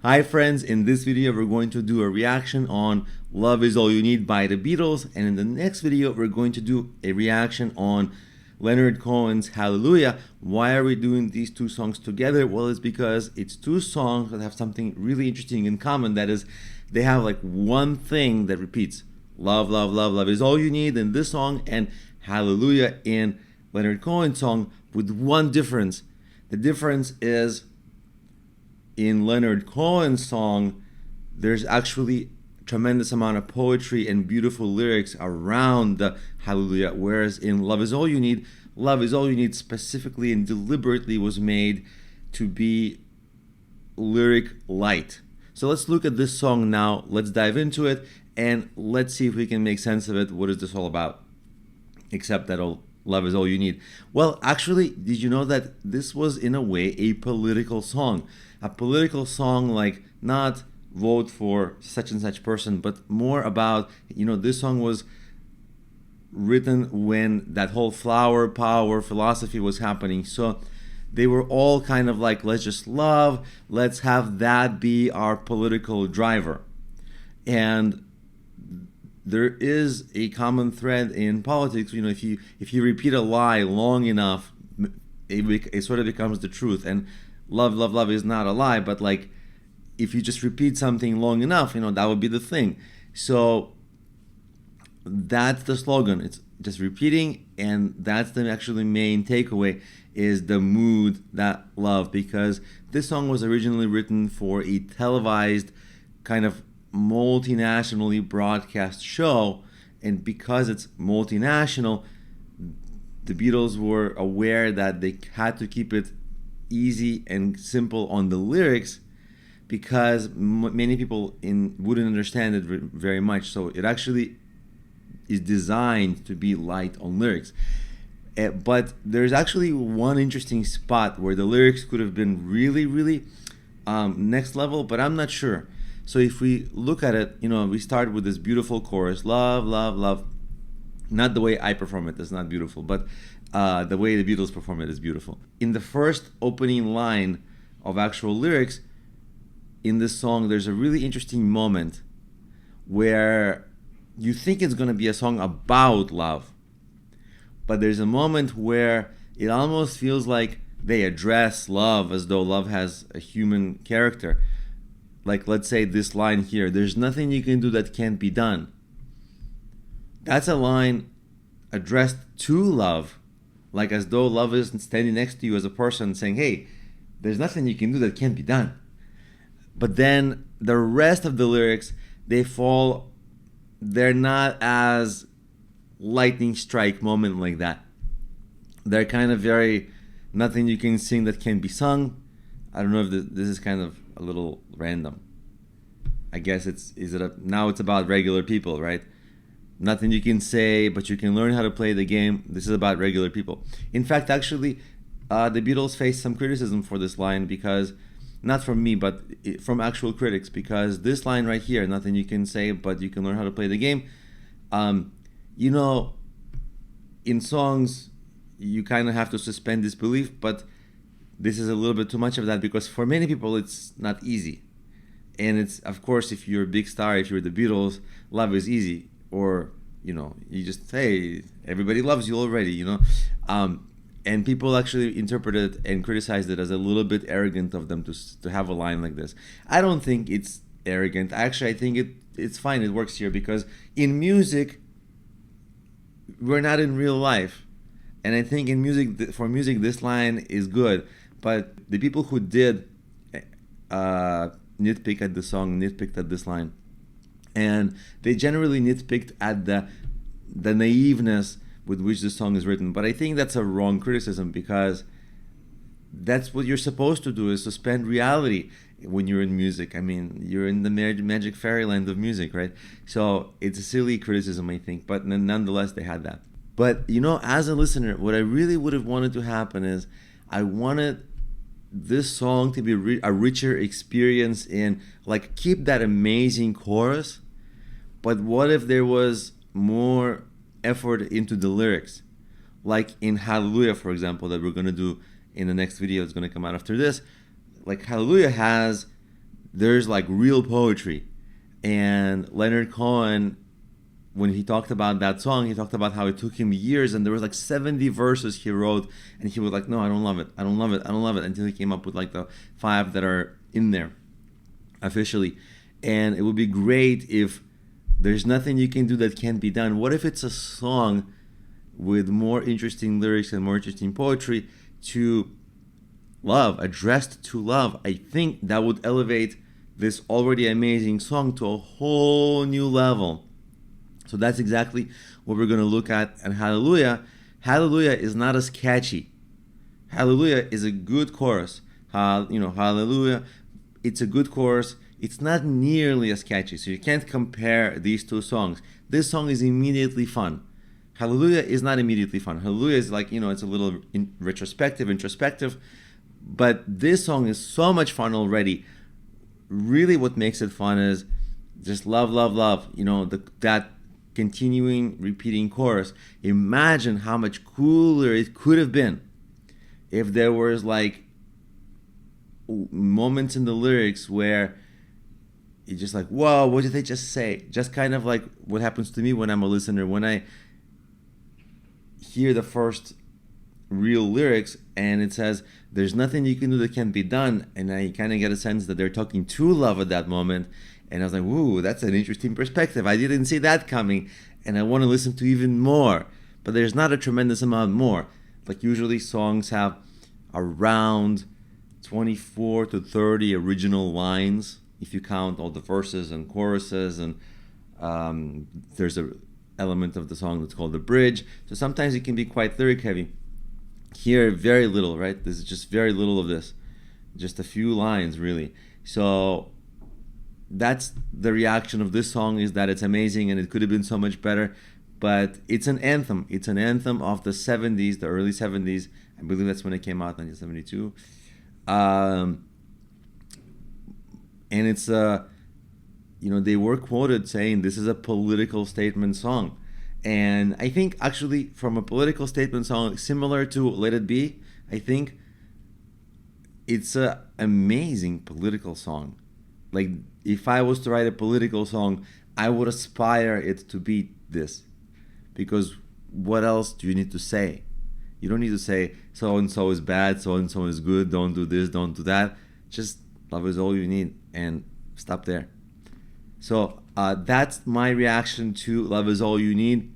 Hi friends, in this video we're going to do a reaction on Love Is All You Need by the Beatles, and in the next video we're going to do a reaction on Leonard Cohen's Hallelujah. Why are we doing these two songs together? Well, it's because it's two songs that have something really interesting in common. That is, they have like one thing that repeats. Love, love, love, love is all you need in this song, and Hallelujah in Leonard Cohen's song, with one difference. The difference is, in Leonard Cohen's song, there's actually a tremendous amount of poetry and beautiful lyrics around the Hallelujah, whereas in Love Is All You Need, Love Is All You Need specifically and deliberately was made to be lyric light. So let's look at this song now, let's dive into it, and let's see if we can make sense of it. What is this all about? Except that Love Is All You Need. Well, actually, did you know that this was in a way a political song? A political song, like not vote for such and such person, but more about, this song was written when that whole flower power philosophy was happening. So they were all kind of like, let's just love, let's have that be our political driver. And there is a common thread in politics. If you repeat a lie long enough, it sort of becomes the truth. And love, love, love is not a lie, but like if you just repeat something long enough, that would be the thing. So that's the slogan. It's just repeating, and that's the actually main takeaway, is the mood, that love, because this song was originally written for a televised kind of multinationally broadcast show, and because it's multinational, the Beatles were aware that they had to keep it easy and simple on the lyrics, because many people wouldn't understand it very much. So it actually is designed to be light on lyrics. But there's actually one interesting spot where the lyrics could have been really, really next level, but I'm not sure. So if we look at it, we start with this beautiful chorus, love, love, love. Not the way I perform it, that's not beautiful, but the way the Beatles perform it is beautiful. In the first opening line of actual lyrics in this song, there's a really interesting moment where you think it's going to be a song about love, but there's a moment where it almost feels like they address love as though love has a human character. Like, let's say this line here, there's nothing you can do that can't be done. That's a line addressed to love, like as though love is standing next to you as a person saying, hey, there's nothing you can do that can't be done. But then the rest of the lyrics, they're not as lightning strike moment like that. They're kind of very, nothing you can sing that can be sung. I don't know if this is kind of a little random. I guess now it's about regular people, right? Nothing you can say, but you can learn how to play the game. This is about regular people. In fact, actually, the Beatles faced some criticism for this line, because, not from me, but from actual critics, because this line right here, nothing you can say, but you can learn how to play the game. In songs, you kind of have to suspend disbelief, but this is a little bit too much of that, because for many people it's not easy. And it's, of course, if you're a big star, if you're the Beatles, love is easy. Or, you just, hey, everybody loves you already, and people actually interpreted and criticized it as a little bit arrogant of them to have a line like this. I don't think it's arrogant. Actually, I think it's fine. It works here, because in music, we're not in real life. And I think for music, this line is good. But the people who did nitpick at the song nitpicked at this line. And they generally nitpicked at the naiveness with which the song is written. But I think that's a wrong criticism, because that's what you're supposed to do, is suspend reality when you're in music. I mean, you're in the magic fairyland of music, right? So it's a silly criticism, I think. But nonetheless, they had that. But, as a listener, what I really would have wanted to happen is, I wanted this song to be a richer experience in, like, keep that amazing chorus, but what if there was more effort into the lyrics? Like in Hallelujah, for example, that we're going to do in the next video, it's going to come out after this. Like, Hallelujah has there's like real poetry. And Leonard Cohen, when he talked about that song, he talked about how it took him years, and there was like 70 verses he wrote, and he was like, no, I don't love it, I don't love it, I don't love it, until he came up with like the 5 that are in there officially. And it would be great if there's nothing you can do that can't be done. What if it's a song with more interesting lyrics and more interesting poetry to love, addressed to love? I think that would elevate this already amazing song to a whole new level. So that's exactly what we're going to look at. And Hallelujah, Hallelujah is not as catchy. Hallelujah is a good chorus. Hallelujah, it's a good chorus. It's not nearly as catchy, so you can't compare these two songs. This song is immediately fun. Hallelujah is not immediately fun. Hallelujah is like, it's a little retrospective, introspective, but this song is so much fun already. Really, what makes it fun is just love, love, love. That continuing, repeating chorus. Imagine how much cooler it could have been if there was like moments in the lyrics where you're just like, whoa, what did they just say? Just kind of like what happens to me when I'm a listener. When I hear the first real lyrics and it says, there's nothing you can do that can't be done, and I kind of get a sense that they're talking to love at that moment. And I was like, ooh, that's an interesting perspective. I didn't see that coming, and I want to listen to even more. But there's not a tremendous amount more. Like usually songs have around 24 to 30 original lines, if you count all the verses and choruses, and there's a element of the song that's called the bridge. So sometimes it can be quite lyric heavy. Here, very little, right? There's just very little of this. Just a few lines, really. So that's the reaction of this song, is that it's amazing and it could have been so much better. But it's an anthem. It's an anthem of the 70s, the early 70s. I believe that's when it came out, 1972. And it's they were quoted saying this is a political statement song. And I think actually from a political statement song similar to Let It Be, I think it's an amazing political song. Like if I was to write a political song, I would aspire it to be this. Because what else do you need to say? You don't need to say so and so is bad, so and so is good, don't do this, don't do that. Just love is all you need, and stop there. So that's my reaction to Love Is All You Need.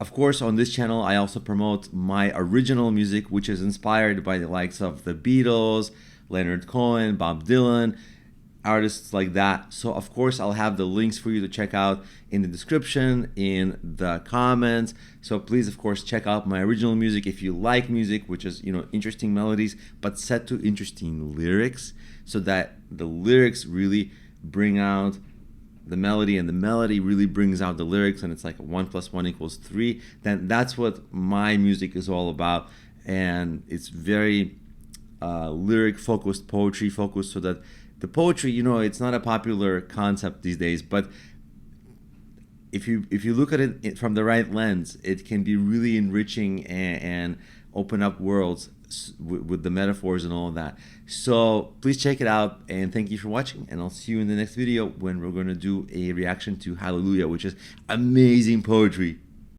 Of course, on this channel, I also promote my original music, which is inspired by the likes of the Beatles, Leonard Cohen, Bob Dylan, artists like that. So, of course, I'll have the links for you to check out in the description, in the comments. So please, of course, check out my original music if you like music, which is, interesting melodies, but set to interesting lyrics, so that the lyrics really bring out the melody, and the melody really brings out the lyrics, and it's like 1 + 1 = 3. Then that's what my music is all about, and it's very lyric focused, poetry focused, so that the poetry, it's not a popular concept these days, but if you look at it from the right lens, it can be really enriching and open up worlds with the metaphors and all of that. So please check it out, and thank you for watching, and I'll see you in the next video when we're going to do a reaction to Hallelujah, which is amazing poetry.